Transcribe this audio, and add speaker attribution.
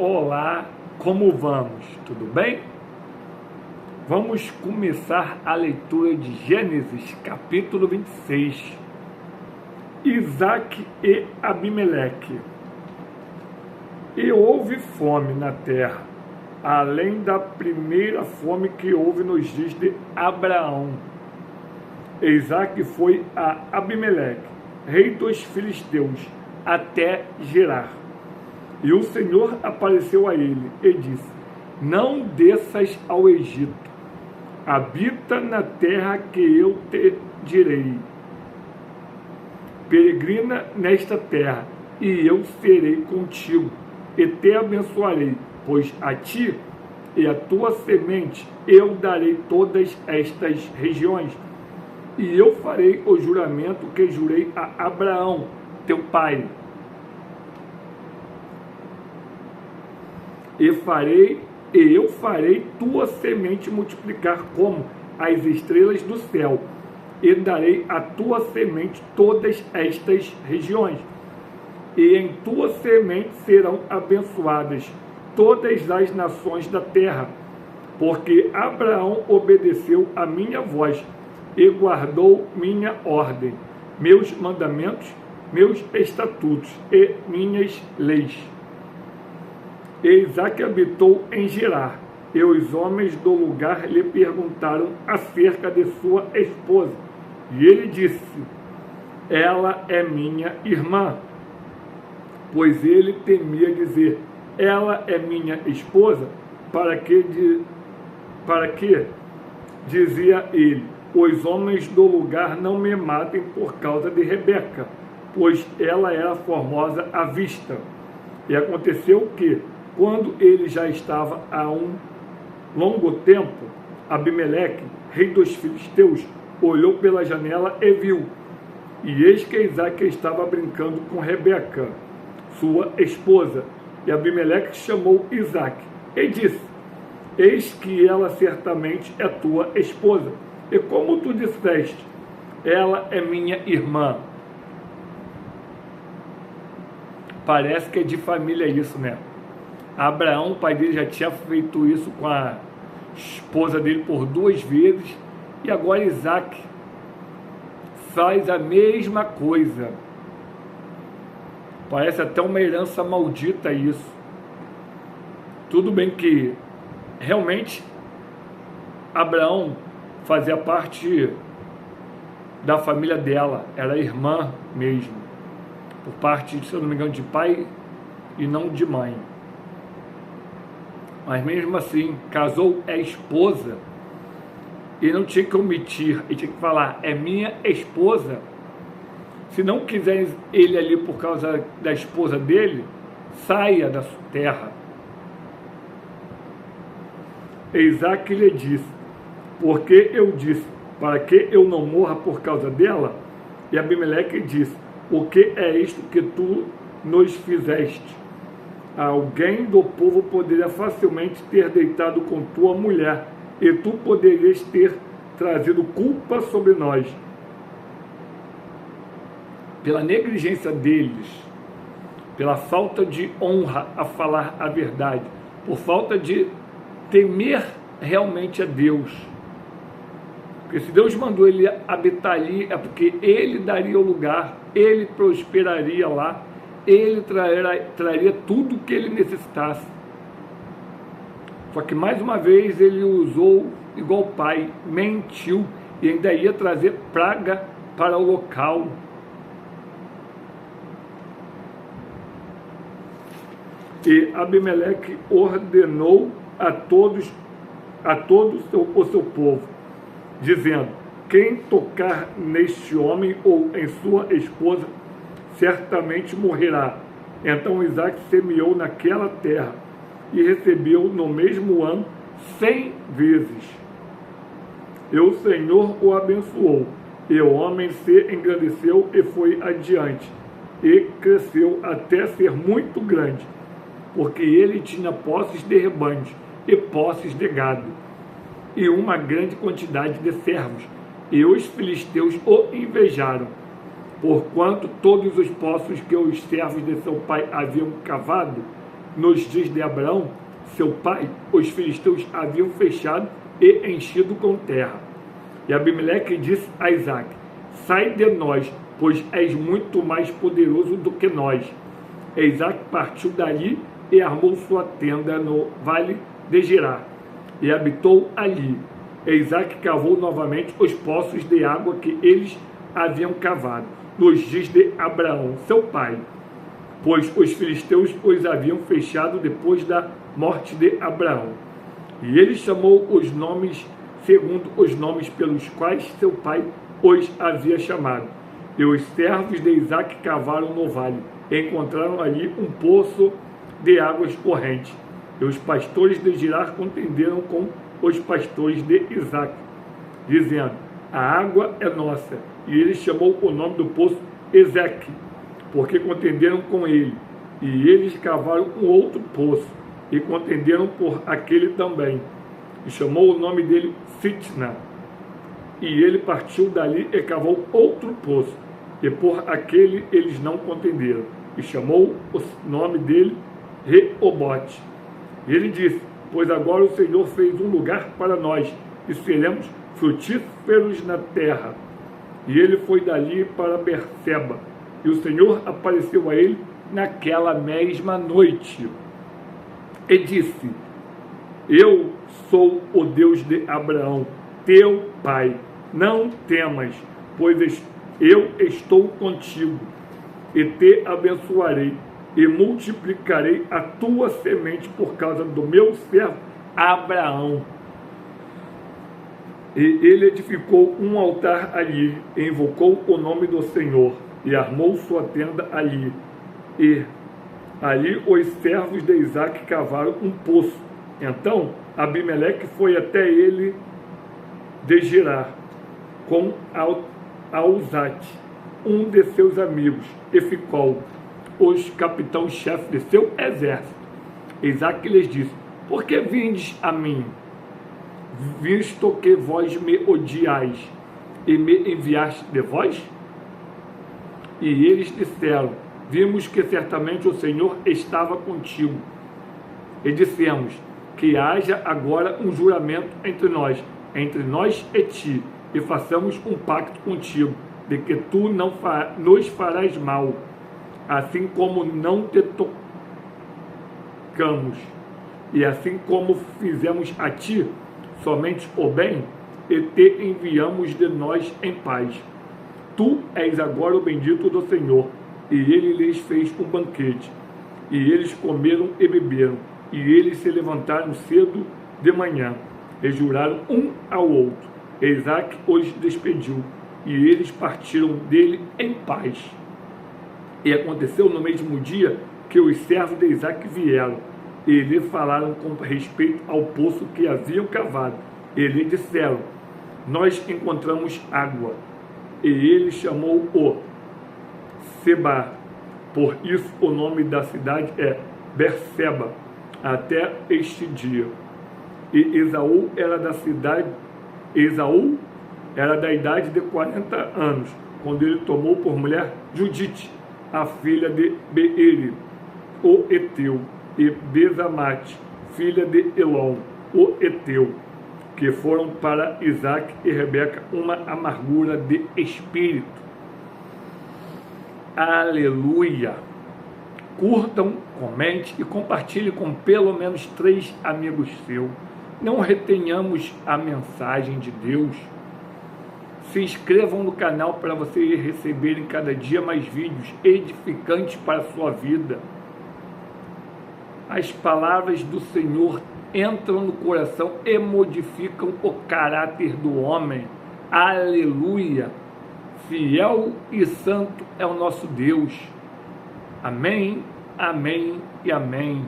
Speaker 1: Olá, como vamos? Tudo bem? Vamos começar a leitura de Gênesis, capítulo 26. Isaac e Abimeleque. E houve fome na terra, além da primeira fome que houve nos dias de Abraão. E Isaac foi a Abimeleque, rei dos filisteus, até Gerar. E o Senhor apareceu a ele e disse: não desças ao Egito, habita na terra que eu te direi. Peregrina nesta terra, e eu serei contigo, e te abençoarei, pois a ti e a tua semente eu darei todas estas regiões, e eu farei o juramento que jurei a Abraão, teu pai. E eu farei tua semente multiplicar como as estrelas do céu, e darei à tua semente todas estas regiões, e em tua semente serão abençoadas todas as nações da terra, porque Abraão obedeceu a minha voz e guardou minha ordem, meus mandamentos, meus estatutos e minhas leis. E Isaac habitou em Gerar, e os homens do lugar lhe perguntaram acerca de sua esposa. E ele disse: ela é minha irmã. Pois ele temia dizer: ela é minha esposa, para que, dizia ele, os homens do lugar não me matem por causa de Rebeca, pois ela era formosa à vista. E aconteceu que, quando ele já estava há um longo tempo, Abimeleque, rei dos filisteus, olhou pela janela e viu, e eis que Isaac estava brincando com Rebeca, sua esposa. E Abimeleque chamou Isaac e disse: eis que ela certamente é tua esposa, e como tu disseste, ela é minha irmã. Parece que é de família isso, né? Abraão, o pai dele, já tinha feito isso com a esposa dele por 2 vezes, e agora Isaac faz a mesma coisa. Parece até uma herança maldita isso. Tudo bem que realmente Abraão fazia parte da família dela, era irmã mesmo, por parte, se eu não me engano, de pai e não de mãe. Mas mesmo assim, casou a esposa e não tinha que omitir, e tinha que falar: é minha esposa. Se não quiser ele ali por causa da esposa dele, saia da sua terra. E Isaac lhe disse: porque eu disse, para que eu não morra por causa dela? E Abimeleque disse: o que é isto que tu nos fizeste? Alguém do povo poderia facilmente ter deitado com tua mulher, e tu poderias ter trazido culpa sobre nós. Pela negligência deles, pela falta de honra a falar a verdade, por falta de temer realmente a Deus. Porque se Deus mandou ele habitar ali, é porque ele daria o lugar, ele prosperaria lá, ele traria tudo o que ele necessitasse. Só que mais uma vez ele usou igual o pai, mentiu e ainda ia trazer praga para o local. E Abimeleque ordenou a todos o seu povo, dizendo: quem tocar neste homem ou em sua esposa, certamente morrerá. Então Isaac semeou naquela terra e recebeu no mesmo ano 100 vezes. E o Senhor o abençoou, e o homem se engrandeceu e foi adiante, e cresceu até ser muito grande, porque ele tinha posses de rebanhos e posses de gado, e uma grande quantidade de servos, e os filisteus o invejaram, porquanto todos os poços que os servos de seu pai haviam cavado, nos dias de Abraão, seu pai, os filisteus haviam fechado e enchido com terra. E Abimeleque disse a Isaque: sai de nós, pois és muito mais poderoso do que nós. E Isaque partiu dali e armou sua tenda no vale de Gerar, e habitou ali. E Isaque cavou novamente os poços de água que eles haviam cavado nos dias de Abraão, seu pai, pois os filisteus os haviam fechado depois da morte de Abraão. E ele chamou os nomes segundo os nomes pelos quais seu pai os havia chamado. E os servos de Isaque cavaram no vale, e encontraram ali um poço de águas correntes. E os pastores de Gerar contenderam com os pastores de Isaque, dizendo: a água é nossa. E ele chamou o nome do poço Ezeque, porque contenderam com ele. E eles cavaram um outro poço, e contenderam por aquele também. E chamou o nome dele Sitna. E ele partiu dali e cavou outro poço, e por aquele eles não contenderam. E chamou o nome dele Reobote. E ele disse: pois agora o Senhor fez um lugar para nós, e seremos frutíferos na terra. E ele foi dali para Berseba, e o Senhor apareceu a ele naquela mesma noite, e disse: eu sou o Deus de Abraão, teu pai. Não temas, pois eu estou contigo, e te abençoarei, e multiplicarei a tua semente por causa do meu servo Abraão. E ele edificou um altar ali, e invocou o nome do Senhor, e armou sua tenda ali. E ali os servos de Isaque cavaram um poço. Então Abimeleque foi até ele de Gerar, com Auzate, um de seus amigos, e ficou os capitães-chefes de seu exército. Isaque lhes disse: por que vindes a mim, visto que vós me odiais, e me enviaste de vós? E eles disseram: vimos que certamente o Senhor estava contigo. E dissemos: que haja agora um juramento entre nós e ti, e façamos um pacto contigo, de que tu não nos farás mal, assim como não te tocamos, e assim como fizemos a ti somente o bem, e te enviamos de nós em paz. Tu és agora o bendito do Senhor. E ele lhes fez um banquete, e eles comeram e beberam, e eles se levantaram cedo de manhã, e juraram um ao outro. E Isaque os despediu, e eles partiram dele em paz. E aconteceu no mesmo dia que os servos de Isaque vieram, e lhe falaram com respeito ao poço que haviam cavado. E lhe disseram: nós encontramos água. E ele chamou-o Seba, por isso o nome da cidade é Berseba, até este dia. E Esaú era da idade de 40 anos, quando ele tomou por mulher Judite, a filha de Beeri, o Eteu, e Bezamate, filha de Elon, o Eteu, que foram para Isaque e Rebeca uma amargura de espírito. Aleluia! Curtam, comente e compartilhe com pelo menos 3 amigos seus. Não retenhamos a mensagem de Deus. Se inscrevam no canal para vocês receberem cada dia mais vídeos edificantes para a sua vida. As palavras do Senhor entram no coração e modificam o caráter do homem. Aleluia! Fiel e santo é o nosso Deus. Amém, amém e amém.